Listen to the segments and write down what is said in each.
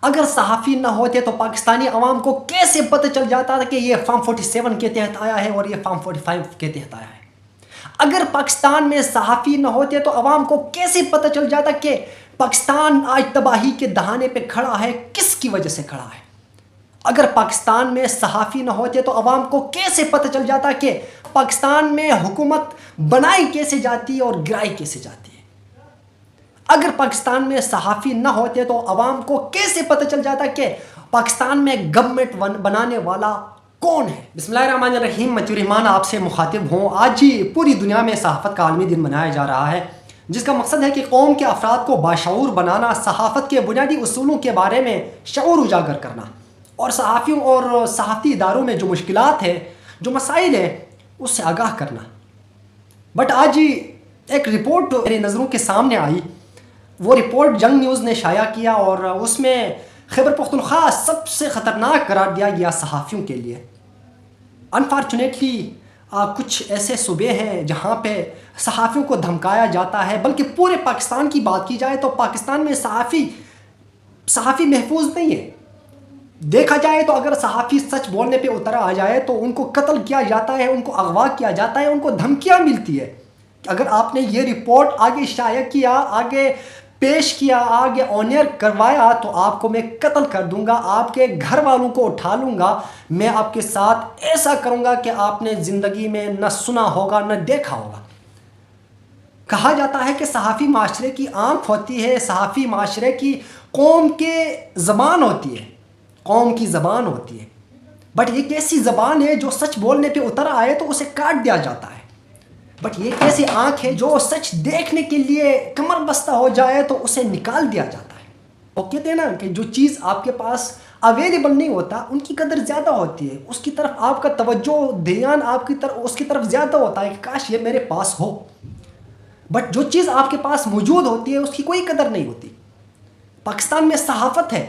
اگر صحافی نہ ہوتے تو پاکستانی عوام کو کیسے پتہ چل جاتا تھا کہ یہ فارم 47 کے تحت آیا ہے اور یہ فارم 45 کے تحت آیا ہے؟ اگر پاکستان میں صحافی نہ ہوتے تو عوام کو کیسے پتہ چل جاتا کہ پاکستان آج تباہی کے دہانے پہ کھڑا ہے، کس کی وجہ سے کھڑا ہے؟ اگر پاکستان میں صحافی نہ ہوتے تو عوام کو کیسے پتہ چل جاتا کہ پاکستان میں حکومت بنائی کیسے جاتی ہے اور گرائی کیسے جاتی ہے؟ اگر پاکستان میں صحافی نہ ہوتے تو عوام کو کیسے پتہ چل جاتا کہ پاکستان میں گورنمنٹ بنانے والا کون ہے؟ بسم اللہ الرحمن الرحیم، میں رحمان آپ سے مخاطب ہوں۔ آج ہی پوری دنیا میں صحافت کا عالمی دن منایا جا رہا ہے، جس کا مقصد ہے کہ قوم کے افراد کو باشعور بنانا، صحافت کے بنیادی اصولوں کے بارے میں شعور اجاگر کرنا، اور صحافیوں اور صحافتی اداروں میں جو مشکلات ہیں، جو مسائل ہیں، اس سے آگاہ کرنا۔ بٹ آج ہی ایک رپورٹ میری نظروں کے سامنے آئی، وہ رپورٹ جنگ نیوز نے شائع کیا، اور اس میں خیبر پختونخوا سب سے خطرناک قرار دیا گیا صحافیوں کے لیے۔ انفارچونیٹلی کچھ ایسے صوبے ہیں جہاں پہ صحافیوں کو دھمکایا جاتا ہے، بلکہ پورے پاکستان کی بات کی جائے تو پاکستان میں صحافی محفوظ نہیں ہے۔ دیکھا جائے تو اگر صحافی سچ بولنے پہ اترا آ جائے تو ان کو قتل کیا جاتا ہے، ان کو اغوا کیا جاتا ہے، ان کو دھمکیاں ملتی ہے کہ اگر آپ نے یہ رپورٹ آگے شائع کیا، آگے پیش کیا، آگے آن ایئر کروایا تو آپ کو میں قتل کر دوں گا، آپ کے گھر والوں کو اٹھا لوں گا، میں آپ کے ساتھ ایسا کروں گا کہ آپ نے زندگی میں نہ سنا ہوگا نہ دیکھا ہوگا۔ کہا جاتا ہے کہ صحافی معاشرے کی آنکھ ہوتی ہے، صحافی معاشرے کی قوم کے زبان ہوتی ہے، قوم کی زبان ہوتی ہے۔ بٹ یہ کیسی زبان ہے جو سچ بولنے پہ اتر آئے تو اسے کاٹ دیا جاتا ہے؟ بٹ یہ کیسی آنکھ ہے جو سچ دیکھنے کے لیے کمر بستہ ہو جائے تو اسے نکال دیا جاتا ہے؟ وہ کہتے ہیں نا کہ جو چیز آپ کے پاس اویلیبل نہیں ہوتا ان کی قدر زیادہ ہوتی ہے، اس کی طرف آپ کا توجہ دھیان اس کی طرف زیادہ ہوتا ہے کہ کاش یہ میرے پاس ہو۔ بٹ جو چیز آپ کے پاس موجود ہوتی ہے اس کی کوئی قدر نہیں ہوتی۔ پاکستان میں صحافت ہے،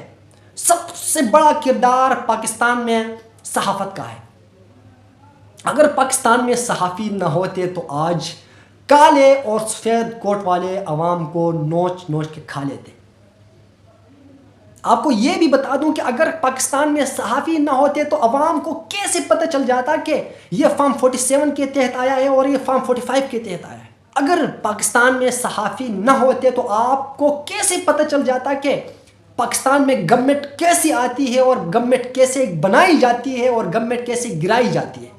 سب سے بڑا کردار پاکستان میں صحافت کا ہے۔ اگر پاکستان میں صحافی نہ ہوتے تو آج کالے اور سفید کوٹ والے عوام کو نوچ نوچ کے کھا لیتے۔ آپ کو یہ بھی بتا دوں کہ اگر پاکستان میں صحافی نہ ہوتے تو عوام کو کیسے پتہ چل جاتا کہ یہ فارم 47 کے تحت آیا ہے اور یہ فارم 45 کے تحت آیا ہے؟ اگر پاکستان میں صحافی نہ ہوتے تو آپ کو کیسے پتہ چل جاتا کہ پاکستان میں گورنمنٹ کیسی آتی ہے اور گورنمنٹ کیسے بنائی جاتی ہے اور گورنمنٹ کیسے گرائی جاتی ہے؟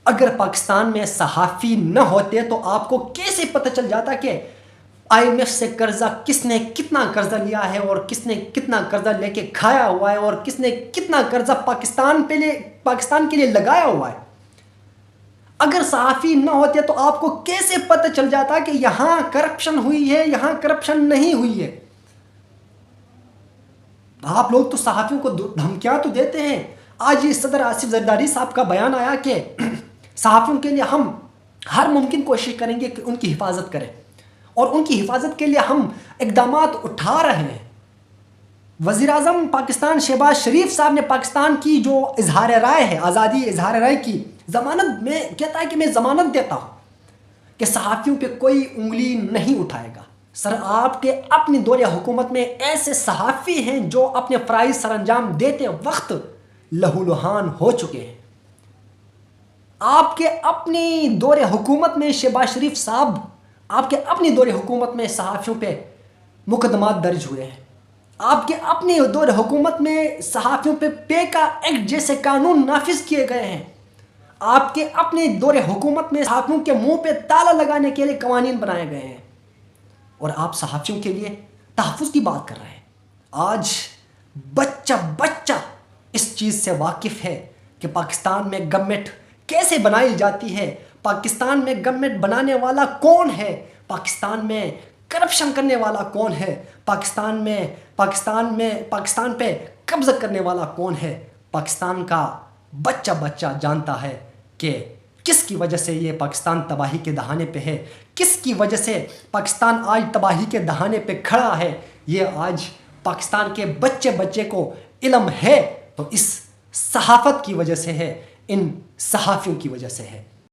اگر پاکستان میں صحافی نہ ہوتے تو آپ کو کیسے پتہ چل جاتا کہ IMF سے قرضہ کس نے کتنا قرضہ لیا ہے اور کس نے کتنا قرضہ لے کے کھایا ہوا ہے اور کس نے کتنا قرضہ پاکستان کے لیے لگایا ہوا ہے؟ اگر صحافی نہ ہوتے تو آپ کو کیسے پتہ چل جاتا کہ یہاں کرپشن ہوئی ہے، یہاں کرپشن نہیں ہوئی ہے؟ آپ لوگ تو صحافیوں کو دھمکیاں تو دیتے ہیں۔ آج یہ صدر آصف زرداری صاحب کا بیان آیا کہ صحافیوں کے لیے ہم ہر ممکن کوشش کریں گے کہ ان کی حفاظت کریں، اور ان کی حفاظت کے لیے ہم اقدامات اٹھا رہے ہیں۔ وزیر اعظم پاکستان شہباز شریف صاحب نے پاکستان کی جو اظہار رائے ہے، آزادی اظہار رائے کی ضمانت میں کہتا ہے کہ میں ضمانت دیتا ہوں کہ صحافیوں پہ کوئی انگلی نہیں اٹھائے گا۔ سر، آپ کے اپنی دور حکومت میں ایسے صحافی ہیں جو اپنے فرائض سر انجام دیتے وقت لہو لہان ہو چکے ہیں۔ آپ کے اپنی دور حکومت میں شہباز شریف صاحب، آپ کے اپنی دور حکومت میں صحافیوں پہ مقدمات درج ہوئے ہیں۔ آپ کے اپنی دور حکومت میں صحافیوں پہ پیکا ایکٹ جیسے قانون نافذ کیے گئے ہیں۔ آپ کے اپنے دور حکومت میں صحافیوں کے منہ پہ تالا لگانے کے لیے قوانین بنائے گئے ہیں، اور آپ صحافیوں کے لیے تحفظ کی بات کر رہے ہیں۔ آج بچہ اس چیز سے واقف ہے کہ پاکستان میں گورنمنٹ کیسے بنائی جاتی ہے، پاکستان میں گورنمنٹ بنانے والا کون ہے، پاکستان میں کرپشن کرنے والا کون ہے، پاکستان پہ قبضہ کرنے والا کون ہے۔ پاکستان کا بچہ جانتا ہے کہ کس کی وجہ سے یہ پاکستان تباہی کے دہانے پہ ہے، کس کی وجہ سے پاکستان آج تباہی کے دہانے پہ کھڑا ہے۔ یہ آج پاکستان کے بچے کو علم ہے تو اس صحافت کی وجہ سے ہے، ان صحافیوں کی وجہ سے ہے۔